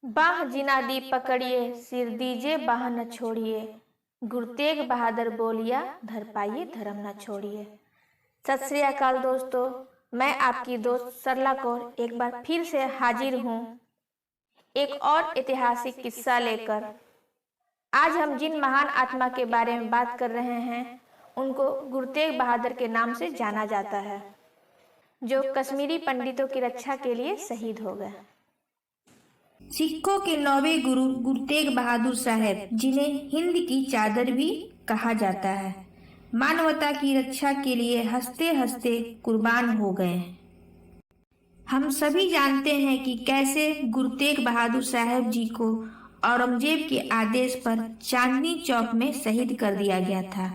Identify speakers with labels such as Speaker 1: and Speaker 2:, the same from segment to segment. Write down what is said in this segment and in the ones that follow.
Speaker 1: बाह जिना दी पकड़िए, सिर दीजे बाह न छोड़िए। गुरु तेग बहादुर बोलिया, धर पाइए धर्म न छोड़िए। सत श्री अकाल दोस्तों, मैं आपकी दोस्त सरला कौर एक बार फिर से हाजिर हूँ एक और ऐतिहासिक किस्सा लेकर। आज हम जिन महान आत्मा के बारे में बात कर रहे हैं उनको गुरु तेग बहादुर के नाम से जाना जाता है, जो कश्मीरी पंडितों की रक्षा के लिए शहीद हो गए। सिखों के 9वें गुरु तेग बहादुर साहब, जिन्हें हिंद की चादर भी कहा जाता है, मानवता की रक्षा के लिए हंसते हंसते कुर्बान हो गए। हम सभी जानते हैं कि कैसे गुरु तेग बहादुर साहब जी को औरंगजेब के आदेश पर चांदनी चौक में शहीद कर दिया गया था।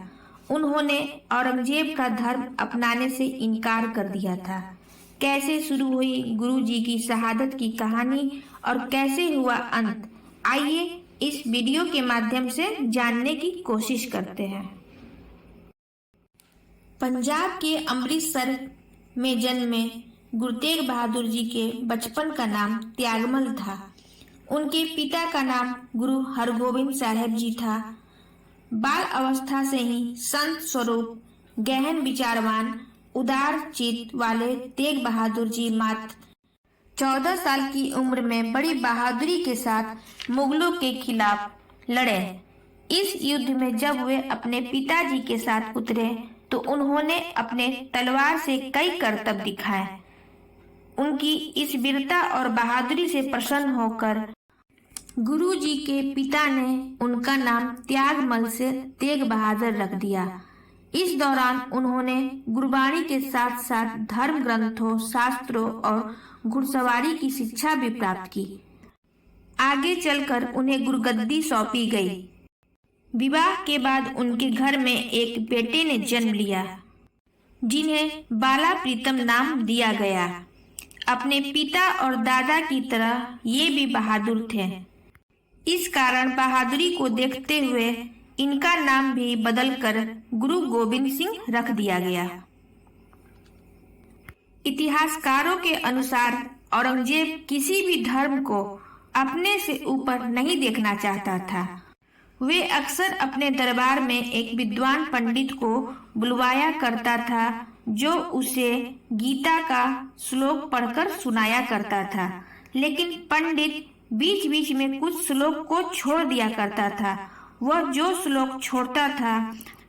Speaker 1: उन्होंने औरंगजेब का धर्म अपनाने से इनकार कर दिया था। कैसे शुरू हुई गुरु जी की शहादत की कहानी और कैसे हुआ अंत, आइए इस वीडियो के माध्यम से जानने की कोशिश करते हैं। पंजाब के अमृतसर में जन्मे गुरु तेग बहादुर जी के बचपन का नाम त्यागमल था। उनके पिता का नाम गुरु हरगोविंद साहब जी था। बाल अवस्था से ही संत स्वरूप, गहन विचारवान, उदार चित्त वाले तेग बहादुर जी मात्र 14 साल की उम्र में बड़ी बहादुरी के साथ मुगलों के खिलाफ लड़े। इस युद्ध में जब वे अपने पिताजी के साथ उतरे तो उन्होंने अपने तलवार से कई करतब दिखाए। उनकी इस वीरता और बहादुरी से प्रसन्न होकर गुरु जी के पिता ने उनका नाम त्यागमल से तेग बहादुर रख दिया। इस दौरान उन्होंने गुरबाणी के साथ साथ धर्म ग्रंथों, शास्त्रों और घुड़सवारी की शिक्षा भी प्राप्त की। आगे चलकर उन्हें गुरुगद्दी सौंपी गई। विवाह के बाद उनके घर में एक बेटे ने जन्म लिया, जिन्हें बाला प्रीतम नाम दिया गया। अपने पिता और दादा की तरह ये भी बहादुर थे। इस कारण बहादुरी को देखते हुए इनका नाम भी बदलकर गुरु गोविंद सिंह रख दिया गया। इतिहासकारों के अनुसार औरंगजेब किसी भी धर्म को अपने से ऊपर नहीं देखना चाहता था। वे अक्सर अपने दरबार में एक विद्वान पंडित को बुलवाया करता था, जो उसे गीता का श्लोक पढ़कर सुनाया करता था। लेकिन पंडित बीच बीच में कुछ श्लोक को छोड़ दिया करता था। वह जो श्लोक छोड़ता था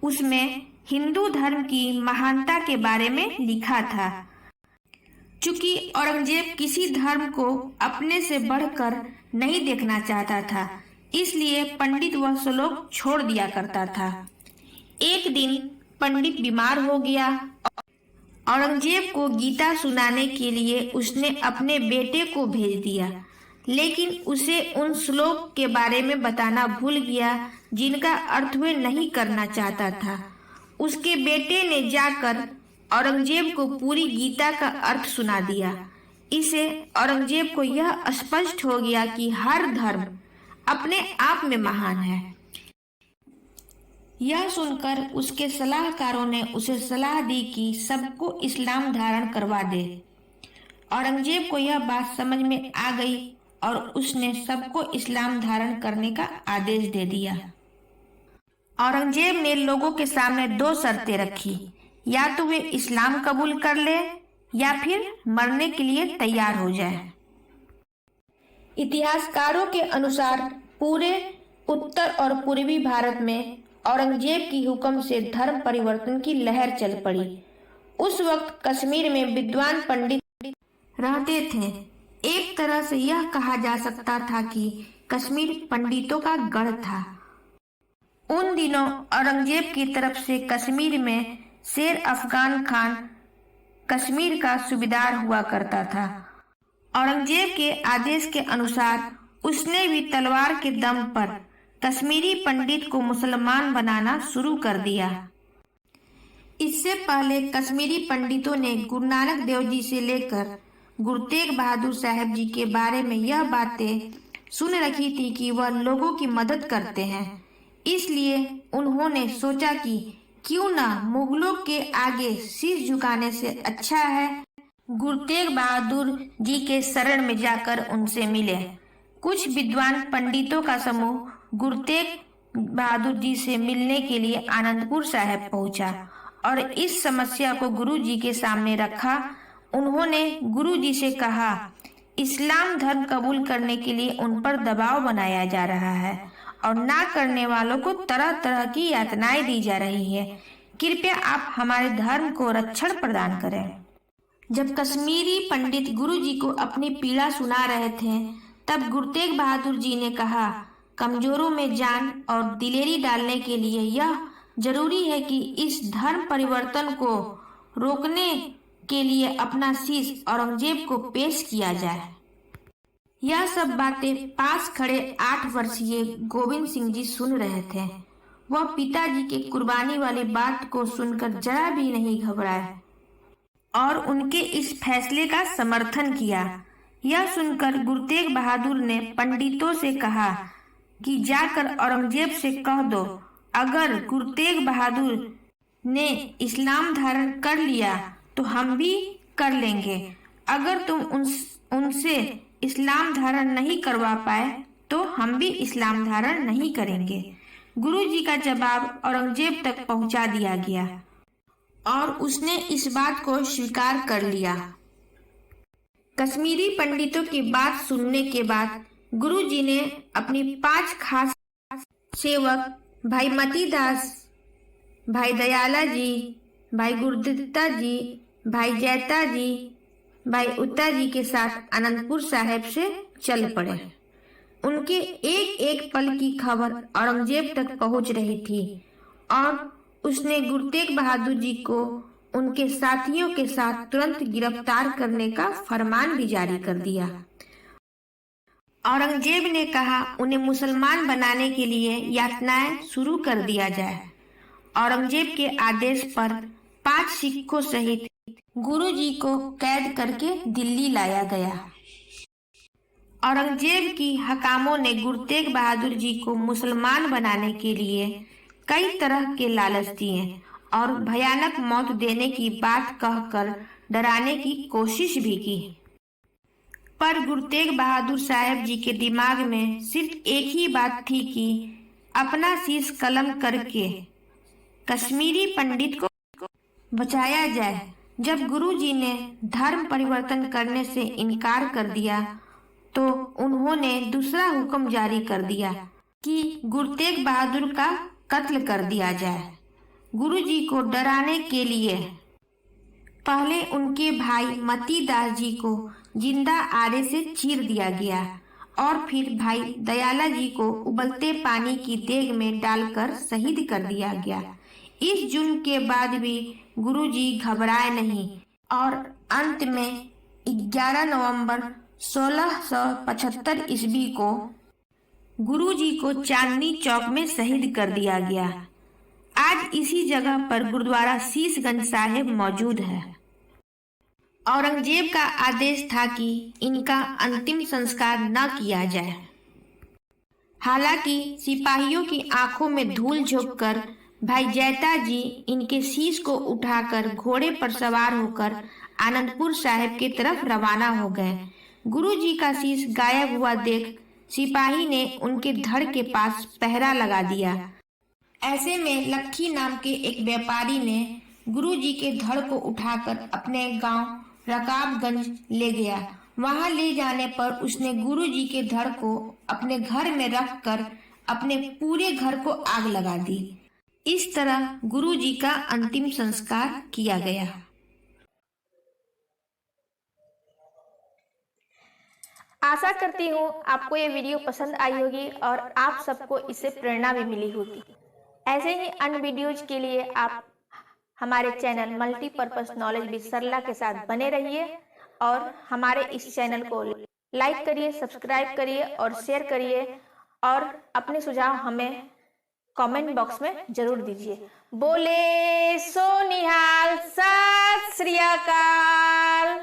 Speaker 1: उसमें हिंदू धर्म की महानता के बारे में लिखा था। चूंकि औरंगजेब किसी धर्म को अपने से बढ़कर नहीं देखना चाहता था, इसलिए पंडित वह श्लोक छोड़ दिया करता था। एक दिन पंडित बीमार हो गया। औरंगजेब को गीता सुनाने के लिए उसने अपने बेटे को भेज दिया, लेकिन उसे उन श्लोक के बारे में बताना भूल गया जिनका अर्थ वे नहीं करना चाहता था। उसके बेटे ने जाकर औरंगजेब को पूरी गीता का अर्थ सुना दिया। इसे औरंगजेब को यह स्पष्ट हो गया कि हर धर्म अपने आप में महान है। यह सुनकर उसके सलाहकारों ने उसे सलाह दी कि सबको इस्लाम धारण करवा दे। औरंगजेब को यह बात समझ में आ गई और उसने सबको इस्लाम धारण करने का आदेश दे दिया। औरंगजेब ने लोगों के सामने 2 शर्तें रखी, या तो वे इस्लाम कबूल कर ले या फिर मरने के लिए तैयार हो जाए। इतिहासकारों के अनुसार पूरे उत्तर और पूर्वी भारत में औरंगजेब की हुक्म से धर्म परिवर्तन की लहर चल पड़ी। उस वक्त कश्मीर में विद्वान पंडित रहते थे। एक तरह से यह कहा जा सकता था कि कश्मीर पंडितों का गढ़ था। उन दिनों औरंगजेब की तरफ से कश्मीर में शेर अफगान खान कश्मीर का सूबेदार हुआ करता था। औरंगजेब के आदेश के अनुसार उसने भी तलवार के दम पर कश्मीरी पंडित को मुसलमान बनाना शुरू कर दिया। इससे पहले कश्मीरी पंडितों ने गुरु नानक देव जी से लेकर गुरु तेग बहादुर साहब जी के बारे में यह बातें सुन रखी थी कि वह लोगों की मदद करते हैं। इसलिए उन्होंने सोचा कि क्यों ना मुगलों के आगे शीश झुकाने से अच्छा है गुरु तेग बहादुर जी के शरण में जाकर उनसे मिले। कुछ विद्वान पंडितों का समूह गुरु तेग बहादुर जी से मिलने के लिए आनंदपुर साहिब पहुंचा और इस समस्या को गुरु जी के सामने रखा। उन्होंने गुरु जी से कहा, इस्लाम धर्म कबूल करने के लिए उन पर दबाव बनाया जा रहा है और ना करने वालों को तरह तरह की यातनाएं दी जा रही है। कृपया आप हमारे धर्म को रक्षण प्रदान करें। जब कश्मीरी पंडित गुरु जी को अपनी पीड़ा सुना रहे थे, तब गुरु तेग बहादुर जी ने कहा, कमजोरों में जान और दिलेरी डालने के लिए यह जरूरी है कि इस धर्म परिवर्तन को रोकने के लिए अपना शीश औरंगजेब को पेश किया जाए। यह सब बातें पास खड़े 8 वर्षीय गोविंद सिंह जी सुन रहे थे। वह पिताजी के कुर्बानी वाली बात को सुनकर जरा भी नहीं घबराए और उनके इस फैसले का समर्थन किया। यह सुनकर गुरु तेग बहादुर ने पंडितों से कहा कि जाकर औरंगजेब से कह दो, अगर गुरु तेग बहादुर ने इस्लाम धारण कर लिया तो हम भी कर लेंगे। अगर तुम उनसे इस्लाम धारण नहीं करवा पाए तो हम भी इस्लाम धारण नहीं करेंगे। गुरु जी का जवाब औरंगजेब तक पहुंचा दिया गया और उसने इस बात को स्वीकार कर लिया। कश्मीरी पंडितों की बात सुनने के बाद गुरु जी ने अपनी 5 खास सेवक भाई मती दास, भाई दयाला जी, भाई गुरुदत्ता जी, भाई जैता जी, भाई उत्ता जी के साथ आनंदपुर साहिब से चल पड़े। उनके एक एक पल की खबर औरंगजेब तक पहुंच रही थी और उसने गुरु तेग बहादुर जी को उनके साथियों के साथ तुरंत गिरफ्तार करने का फरमान भी जारी कर दिया। औरंगजेब ने कहा, उन्हें मुसलमान बनाने के लिए यातनाएं शुरू कर दिया जाए। औरंगजेब के आदेश पर 5 सिखों सहित गुरु जी को कैद करके दिल्ली लाया गया। औरंगजेब की हकामों ने गुरु तेग बहादुर जी को मुसलमान बनाने के लिए कई तरह के लालच दिए और भयानक मौत देने की बात कहकर डराने की कोशिश भी की। पर गुरु तेग बहादुर साहब जी के दिमाग में सिर्फ एक ही बात थी कि अपना शीश कलम करके कश्मीरी पंडित को बचाया जाए। जब गुरु जी ने धर्म परिवर्तन करने से इनकार कर दिया तो उन्होंने दूसरा हुक्म जारी कर दिया कि गुरु तेग बहादुर का कत्ल कर दिया जाए। गुरु जी को डराने के लिए पहले उनके भाई मती दास जी को जिंदा आरे से चीर दिया गया और फिर भाई दयाला जी को उबलते पानी की देग में डालकर शहीद कर दिया गया। इस जुल्म के बाद भी गुरु जी घबराए नहीं और अंत में 11 नवंबर 1675 ईस्वी को गुरु जी को चांदनी चौक में शहीद कर दिया गया। आज इसी जगह पर गुरुद्वारा शीशगंज साहिब मौजूद है। औरंगजेब का आदेश था कि इनका अंतिम संस्कार न किया जाए। हालांकि सिपाहियों की आंखों में धूल झोंककर भाई जैता जी इनके शीश को उठाकर घोड़े पर सवार होकर आनंदपुर साहिब की तरफ रवाना हो गए। गुरु जी का शीश गायब हुआ देख सिपाही ने उनके धड़ के पास पहरा लगा दिया। ऐसे में लखी नाम के एक व्यापारी ने गुरु जी के धड़ को उठाकर अपने गांव रकाबगंज ले गया। वहां ले जाने पर उसने गुरु जी के धड़ को अपने घर में रखकर अपने पूरे घर को आग लगा दी। इस तरह गुरु जी का अंतिम संस्कार किया गया।
Speaker 2: आशा करती हूँ आपको ये वीडियो पसंद आई होगी और आप सबको इससे प्रेरणा भी मिली होगी। ऐसे ही अन्य वीडियोज के लिए आप हमारे चैनल मल्टीपर्पस नॉलेज विद सरला के साथ बने रहिए और हमारे इस चैनल को लाइक करिए, सब्सक्राइब करिए और शेयर करिए और अपने सुझाव हमें कमेंट बॉक्स में जरूर दीजिए। बोले सो निहाल, सत श्री अकाल।